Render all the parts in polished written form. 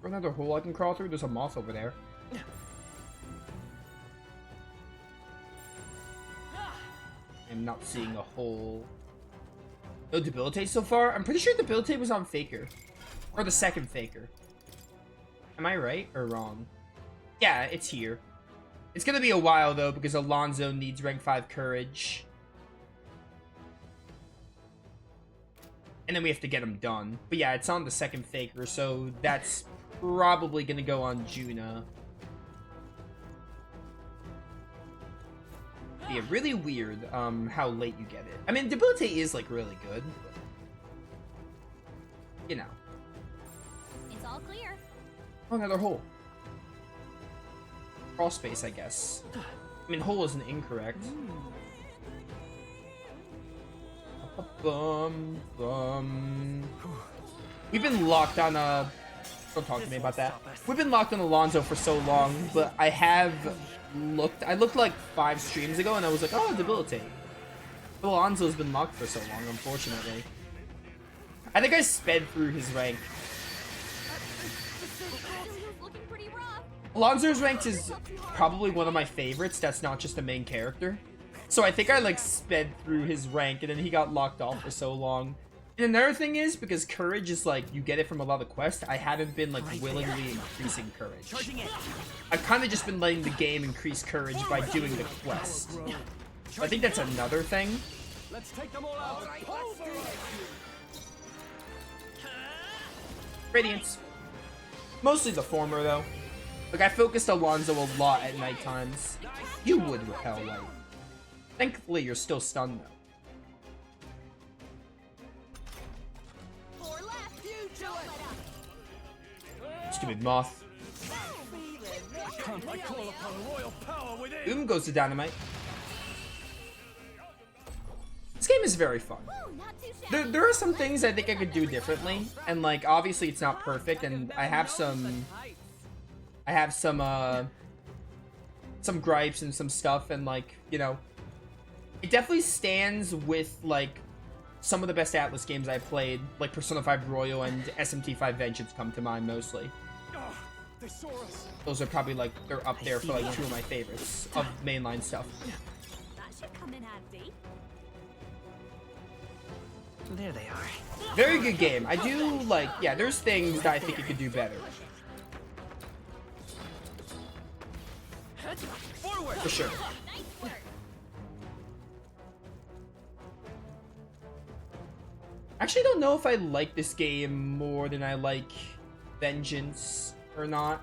Or another hole I can crawl through? There's a moth over there. I'm not seeing a hole. No debilitate so far? I'm pretty sure debilitate was on Faker. Or the second Faker. Am I right or wrong? Yeah, it's here. It's gonna be a while though because Alonso needs rank 5 courage. And then we have to get him done. But yeah, it's on the second Faker, so that's probably gonna go on Juna. Yeah, really weird how late you get it. I mean, debilitate is like really good. But, you know. It's all clear. Oh, another hole. Crawl space, I guess. I mean, hole isn't incorrect. We've been locked on don't talk to me about that. We've been locked on Alonso for so long, but I looked like 5 streams ago and I was like, oh, debilitate. Alonso's been locked for so long, unfortunately. I think I sped through his rank. Alonso's rank is probably one of my favorites that's not just a main character. So I think I like sped through his rank and then he got locked off for so long. And another thing is, because courage is like, you get it from a lot of quests, I haven't been like willingly increasing courage. I've kind of just been letting the game increase courage by doing the quest. I think that's another thing. Let's take them all out. Radiance. Mostly the former though. Like I focused Alonso a lot at night times. You would repel light. Thankfully you're still stunned though. Stupid moth. Goes to dynamite. This game is very fun. There are some things I think I could do differently, and like obviously it's not perfect, and I have some gripes and some stuff, and like, you know, it definitely stands with like some of the best Atlas games I played, like Persona 5 Royal and SMT5 Vengeance come to mind mostly. Those are probably like, they're up there for like 2 of my favorites of mainline stuff. That should come in handy. There they are. Very good game. I do like, yeah, there's things that I think it could do better. For sure. Actually, I don't know if I like this game more than I like Vengeance or not.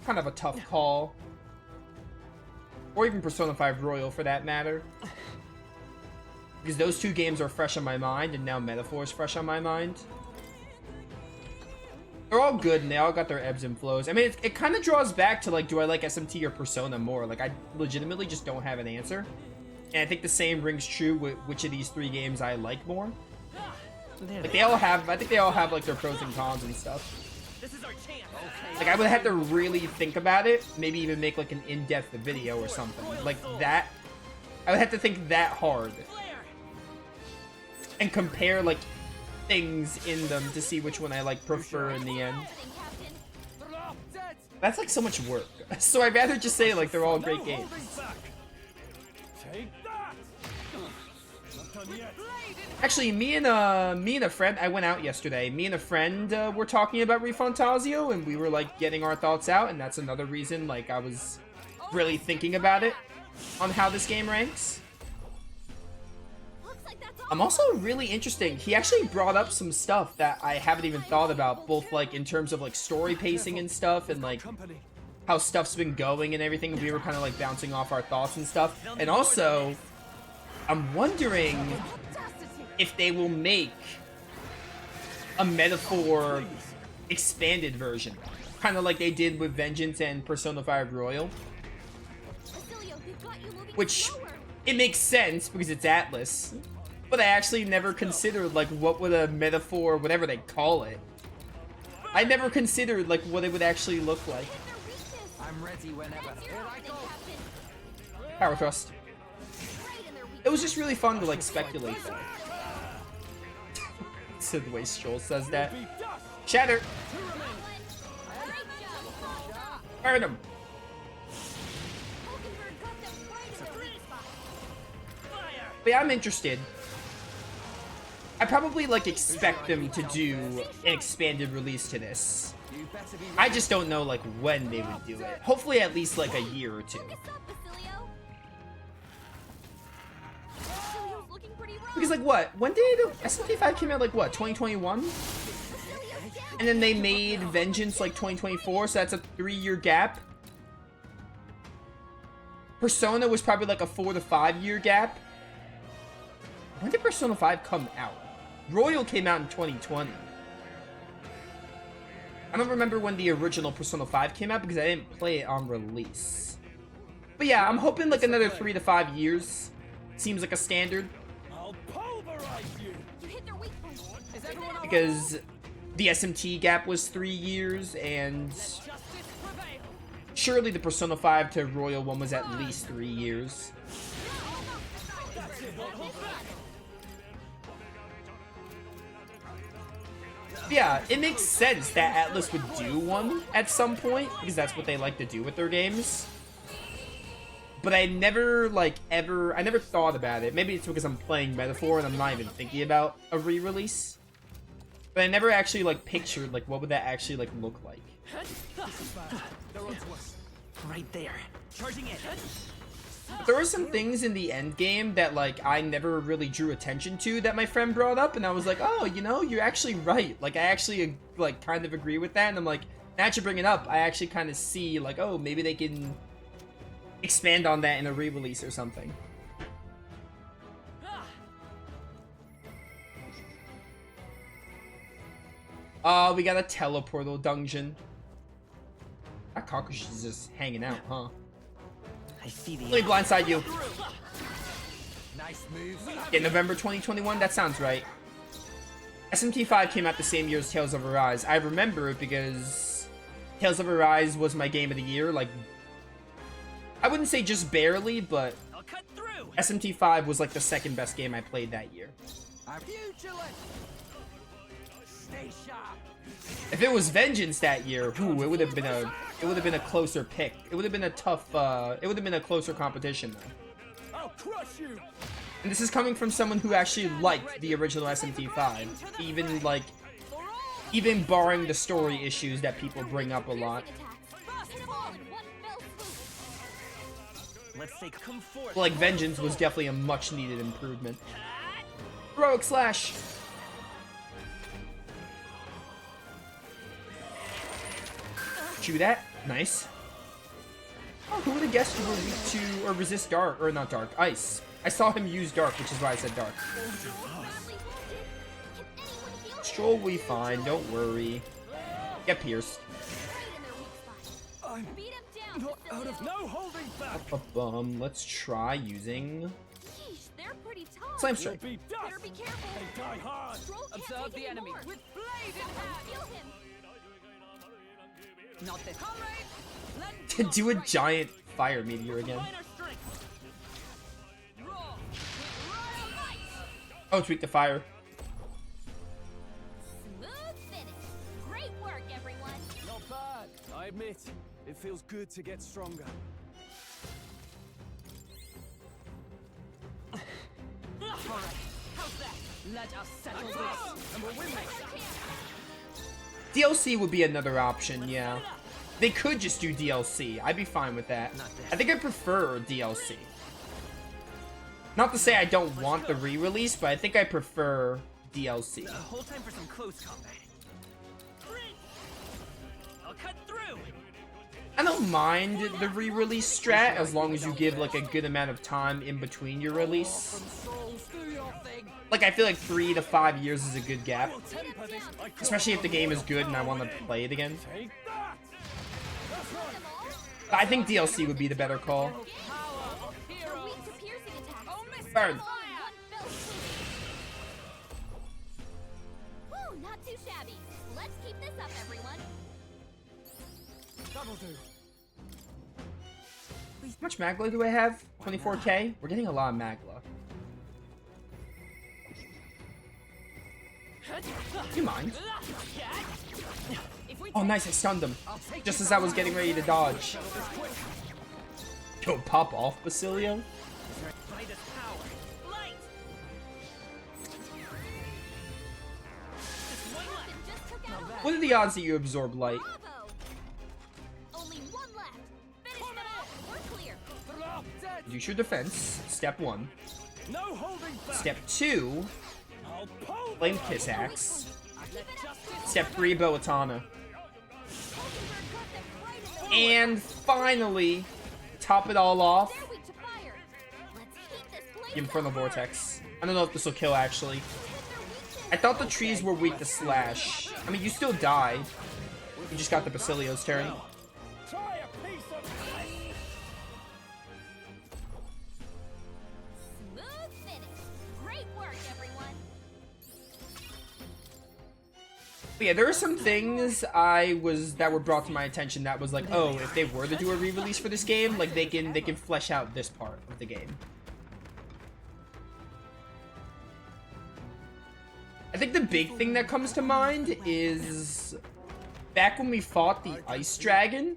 Kind of a tough call. Or even Persona 5 Royal for that matter. Because those 2 games are fresh on my mind, and now Metaphor is fresh on my mind. They're all good, and they all got their ebbs and flows. I mean, it kind of draws back to, like, do I like SMT or Persona more? Like, I legitimately just don't have an answer. And I think the same rings true with which of these 3 games I like more. Like, I think they all have, like, their pros and cons and stuff. Like, I would have to really think about it, maybe even make, like, an in-depth video or something. Like, that, I would have to think that hard. And compare, like, things in them to see which one I, like, prefer in the end. That's, like, so much work. So I'd rather just say, like, they're all great games. Actually, me and a friend, I went out yesterday. Me and a friend were talking about ReFantazio, and we were like getting our thoughts out, and that's another reason like I was really thinking about it on how this game ranks. I'm also really interesting. He actually brought up some stuff that I haven't even thought about, both like in terms of like story pacing and stuff, and like how stuff's been going and everything. We were kind of like bouncing off our thoughts and stuff, and also I'm wondering if they will make a Metaphor expanded version, kind of like they did with Vengeance and Persona 5 Royal, which it makes sense because it's Atlas, but I actually never considered like what would a Metaphor, whatever they call it, I never considered like what it would actually look like. I'm ready whenever. Here I go. Power thrust. It was just really fun to like speculate though. So the way Stroll says that. Shatter! Burn him! But yeah, I'm interested. I probably like expect them to do an expanded release to this. I just don't know like when they would do it. Hopefully at least like a year or two. Because like what? When did SMT5 came out? Like what? 2021? And then they made Vengeance like 2024, so that's a 3-year gap. Persona was probably like a 4 to 5 year gap. When did Persona 5 come out? Royal came out in 2020. I don't remember when the original Persona 5 came out because I didn't play it on release. But yeah, I'm hoping like another 3 to 5 years. Seems like a standard. I'll pulverize you. Because the SMT gap was 3 years, and surely the Persona 5 to Royal one was at least 3 years. Yeah, it makes sense that Atlas would do one at some point, because that's what they like to do with their games. But I never, like, I never thought about it. Maybe it's because I'm playing Metaphor and I'm not even thinking about a re-release. But I never actually, like, pictured, like, what would that actually, like, look like. Right there. Charging it. But there were some things in the end game that, like, I never really drew attention to that my friend brought up, and I was like, oh, you know, you're actually right. Like, I actually, like, kind of agree with that, and I'm like, now that you bring it up, I actually kind of see, like, oh, maybe they can expand on that in a re-release or something. We got a Teleportal dungeon. That cockroach is just hanging out, huh? I see the. Let me blindside you. Nice move. Yeah, November 2021, that sounds right. SMT5 came out the same year as Tales of Arise. I remember it because Tales of Arise was my game of the year, like, I wouldn't say just barely, but I'll cut through. SMT5 was like the second best game I played that year. I'm vigilant. Stay sharp. If it was Vengeance that year, ooh, it would have been a closer pick. It would have been a tough it would have been a closer competition though. I'll crush you. And this is coming from someone who actually liked the original SMT5, even barring the story issues that people bring up a lot. Let's say come forth. Like Vengeance was definitely a much needed improvement. Heroic slash. Chew that. Nice. Oh, who would have guessed you were weak to or resist dark, or not dark, ice. I saw him use dark, which is why I said dark. Stroll will be fine, don't worry. Get pierced. I'm not out of no holding back. Let's try using Yeesh, they're pretty tough. Slam Strike. Be dust. Better be careful. They die hard. Stroll can't Observe take the enemy. anymore. With blade in hand. Feel him. Not this. Comrade. Do a giant fire meteor again. Oh, tweak the fire. Smooth finish. Great work, everyone. Not bad. I admit, it feels good to get stronger. Let us settle this. And we'll win this. DLC would be another option, yeah. They could just do DLC. I'd be fine with that. I think I prefer DLC. Not to say I don't want the re-release, but I think I prefer DLC. Hold time for some close combat. I'll cut through. I don't mind the re-release strat as long as you give like a good amount of time in between your release. Like I feel like 3 to 5 years is a good gap. Especially if the game is good and I want to play it again. Take that. But I think DLC would be the better call. They're weak to piercing attacks. Burn. Woo, not too shabby. Let's keep this up, everyone. That'll do. How much Magla do I have? 24k? We're getting a lot of Magla. You mind? Oh, nice, I stunned him. Just as I was getting ready to dodge. Yo, pop off, Basilio. Midas power. Light. Just one left. Just took out a What are the odds that you absorb light? Bravo! Only one left. Finish them off. We're clear. Drop dead. Use your defense. Step 1. No holding back. Step 2. I'll pull Flame Kiss Axe. Keep it up. Step 3. Boatana. Hulkenberg got them right in the And finally, top it all off. They're weak to fire. Let's heat this place Infernal up. Vortex. I don't know if this will kill actually. I thought the trees were weak to slash. I mean, you still died. You just got the Basilio's turn. Try a piece of Smooth finish. Great work, everyone. But yeah, there are some things that were brought to my attention that was like, oh, if they were to do a re-release for this game, like they can flesh out this part of the game. I think the big thing that comes to mind is back when we fought the Ice Dragon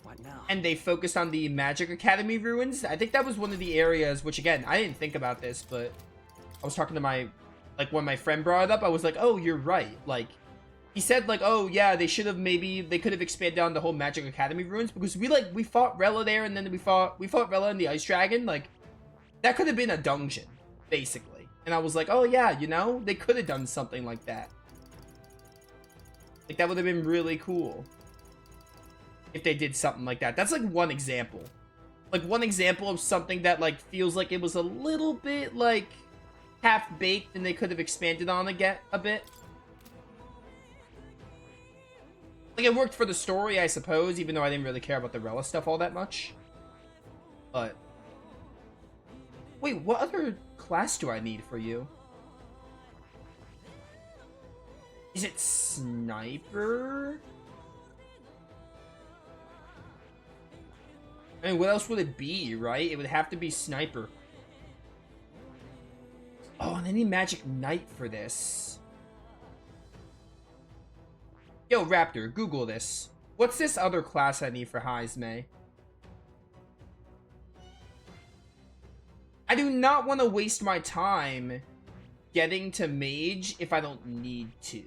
What now? and they focused on the Magic Academy ruins. I think that was one of the areas, which again, I didn't think about this, but I was talking to when my friend brought it up, I was like, oh, you're right. Like, he said like, oh yeah, they could have expanded on the whole Magic Academy ruins because we fought Rella there and then we fought Rella and the Ice Dragon. Like, that could have been a dungeon, basically. And I was like, oh yeah, you know, they could have done something like that. Like, that would have been really cool if they did something like that. That's like one example. Like, one example of something that like feels like it was a little bit like half-baked and they could have expanded on again a bit. Like, it worked for the story, I suppose, even though I didn't really care about the Rella stuff all that much. But wait, what other class do I need for you? Is it Sniper? I mean, what else would it be, right? It would have to be Sniper. Oh, and I need Magic Knight for this. Yo, Raptor, Google this. What's this other class I need for Heismay? I do not want to waste my time getting to Mage if I don't need to.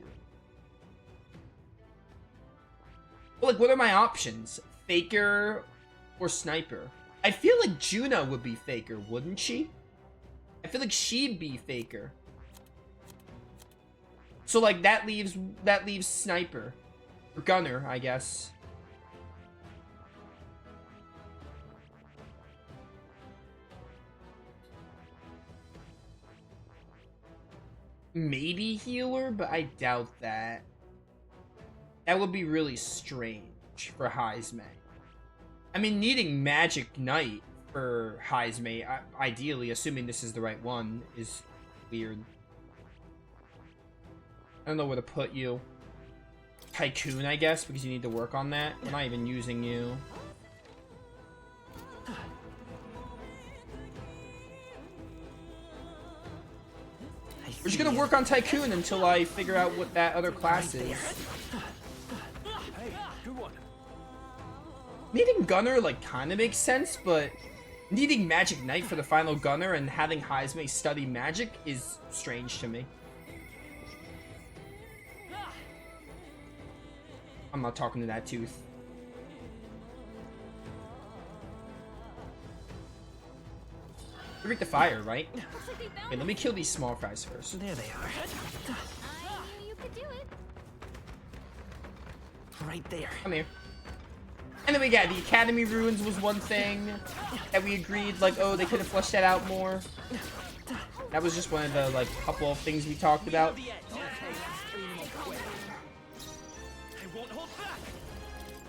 But, like, what are my options? Faker or Sniper? I feel like Juna would be Faker, wouldn't she? I feel like she'd be Faker. So, like, that leaves Sniper. Or Gunner, I guess. Maybe Healer, but I doubt that. That would be really strange for Heismay. I mean, needing Magic Knight for Heismay, ideally, assuming this is the right one, is weird. I don't know where to put you. Tycoon, I guess, because you need to work on that. I'm not even using you. We're just gonna work on Tycoon until I figure out what that other class is. Hey, good one. Needing Gunner, like, kind of makes sense, but needing Magic Knight for the final Gunner and having Heismay study magic is strange to me. I'm not talking to that tooth. Break the fire, right? Looks like they found Wait, let me kill these small fries first. There they are. I knew you could do it. Right there. Come here. And then we got the Academy Ruins was one thing that we agreed, like, oh, they could have fleshed that out more. That was just one of the, like, couple of things we talked about. The edge. I won't hold back.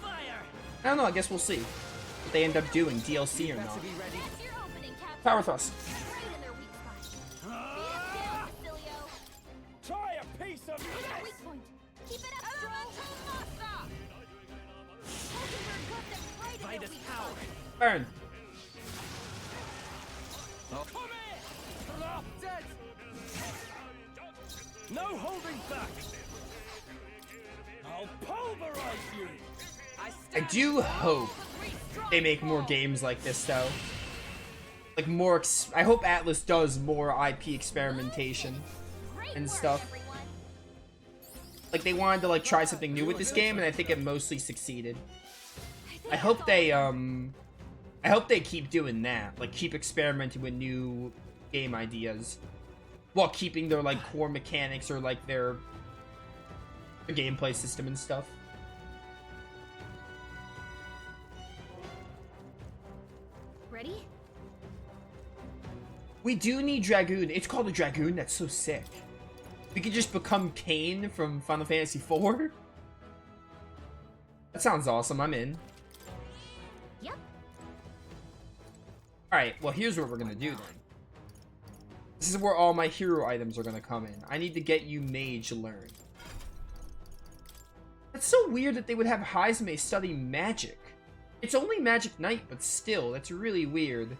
Fire. I don't know, I guess we'll see what they end up doing, DLC or not. To be ready. That's your opening, Captain. Power Thrust. Right in their weak spot. Beat us down, Basilio. Try a piece of Hit our weak point. Keep it up, Stroll. Hulkenberg got them right in their Midas weak power. spot. Burn. Come here. Drop dead. No holding back! I'll pulverize you! I do hope they make more games like this, though. Like, more... I hope Atlas does more IP experimentation and stuff. Like, they wanted to, like, try something new with this game, and I think it mostly succeeded. I hope they keep doing that. Like, keep experimenting with new game ideas. While keeping their, like, core mechanics or, like, their gameplay system and stuff. Ready? We do need Dragoon. It's called a Dragoon? That's so sick. We could just become Kain from Final Fantasy IV? That sounds awesome. I'm in. Yep. Alright, well, here's what we're gonna do then. This is where all my hero items are gonna come in. I need to get you Mage learned. That's so weird that they would have Heisme study magic. It's only Magic Knight, but still, that's really weird.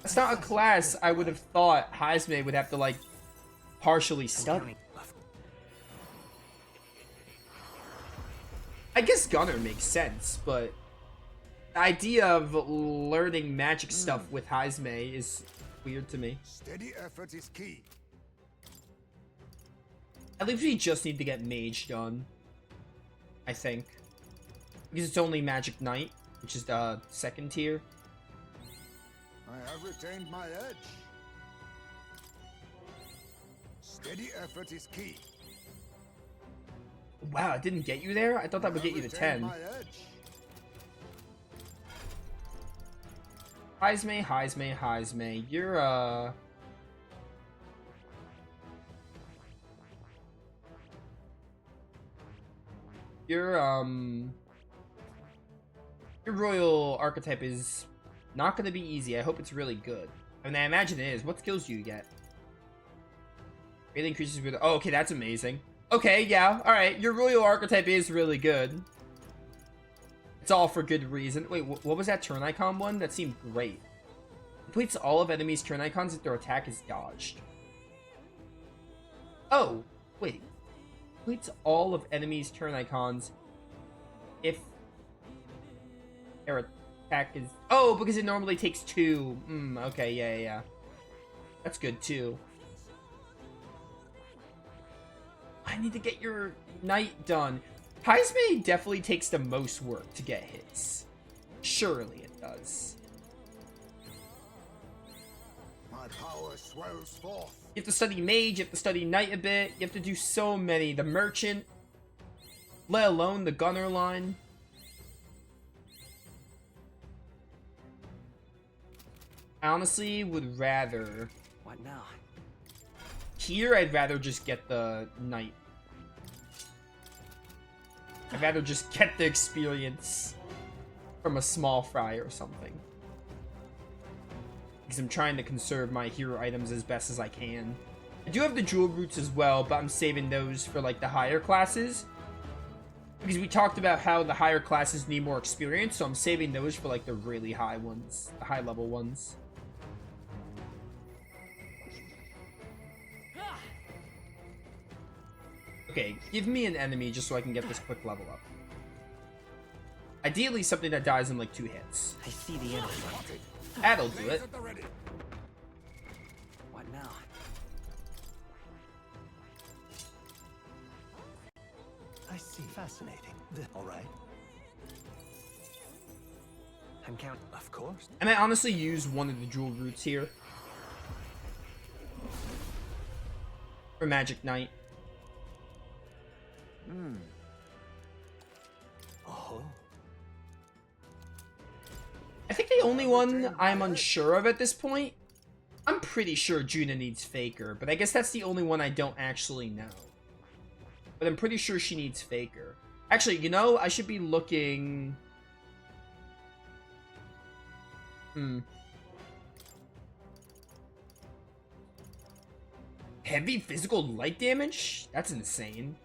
That's not a class I would have thought Heisme would have to, like, partially study. I guess Gunner makes sense, but the idea of learning magic stuff with Heisme is weird to me. Steady effort is key. At least we just need to get Mage done, I think. Because it's only Magic Knight, which is the second tier. I have retained my edge. Steady effort is key. Wow, it didn't get you there? I thought that would get you to 10. My edge. Heisme, Heisme, Heisme. You're, Your royal archetype is not going to be easy. I hope it's really good. I mean, I imagine it is. What skills do you get? Really increases with... Oh, okay, that's amazing. Okay, yeah, alright. Your royal archetype is really good. It's all for good reason. Wait, what was that turn icon one? That seemed great. Completes all of enemies' turn icons if their attack is dodged. Oh, wait. Completes all of enemies' turn icons if their attack is... Oh, because it normally takes 2. Okay, yeah. That's good, too. I need to get your knight done. Heisme definitely takes the most work to get hits. Surely it does. My power swells forth. You have to study mage, you have to study knight a bit, you have to do so many. The merchant, let alone the gunner line. I honestly would rather... What now? Here, I'd rather just get the knight. I'd rather just get the experience from a small fry or something. Because I'm trying to conserve my hero items as best as I can. I do have the jewel roots as well, but I'm saving those for like the higher classes. Because we talked about how the higher classes need more experience, so I'm saving those for like the really high ones, the high level ones. Okay, give me an enemy just so I can get this quick level up. Ideally, something that dies in like 2 hits. I see the enemy. That'll do it. What now? I see. Fascinating. All right. I'm counting. Of course. I might honestly use one of the jewel roots here. For Magic Knight. Oh. I think the only one I'm unsure of at this point, I'm pretty sure Juna needs Faker, but I guess that's the only one I don't actually know. But I'm pretty sure she needs Faker. Actually, you know, I should be looking... Heavy physical light damage? That's insane.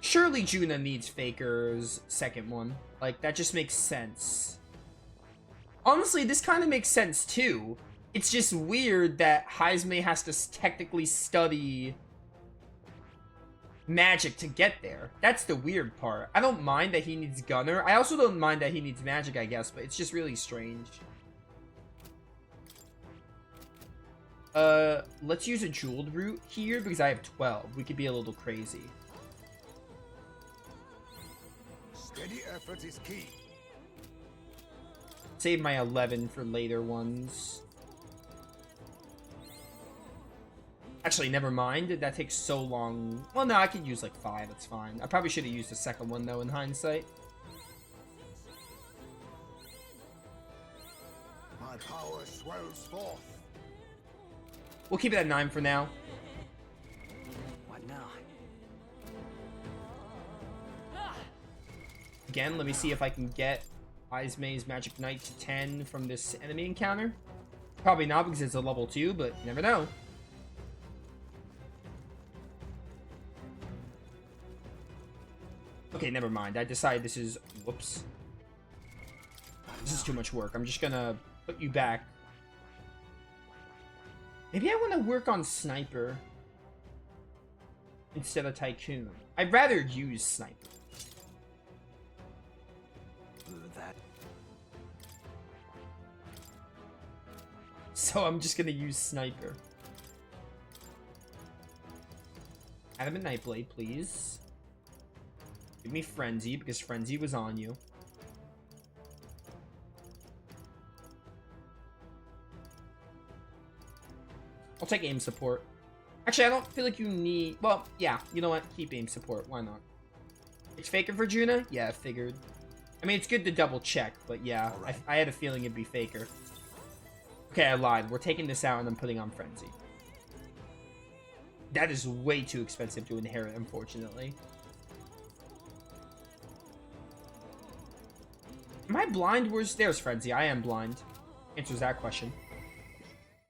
Surely Juna needs Faker's second one. Like, that just makes sense. Honestly, this kind of makes sense too. It's just weird that Heisme has to technically study magic to get there. That's the weird part. I don't mind that he needs Gunner. I also don't mind that he needs magic, I guess, but it's just really strange. Let's use a jeweled route here because I have 12. We could be a little crazy. Steady effort is key. Save my 11 for later ones. Actually, never mind. That takes so long. Well, no, I could use like 5. That's fine. I probably should have used the second one, though, in hindsight. My power swells forth. We'll keep it at 9 for now. What now? Again, let me see if I can get Heisme's Magic Knight to 10 from this enemy encounter. Probably not because it's a level 2, but you never know. Okay, never mind. I decided this is... Whoops. This is too much work. I'm just gonna put you back. Maybe I want to work on Sniper instead of Tycoon. I'd rather use Sniper. That. So I'm just gonna use Sniper. Adamant Nightblade, please. Give me Frenzy, because Frenzy was on you. I'll take aim support. Actually, I don't feel like you need... Well, yeah, you know what? Keep aim support. Why not? It's Faker for Juna? Yeah, I figured. I mean, it's good to double check, but yeah, Right. I had a feeling it'd be Faker. Okay, I lied. We're taking this out and I'm putting on Frenzy. That is way too expensive to inherit, unfortunately. Am I blind? There's Frenzy. I am blind. Answers that question.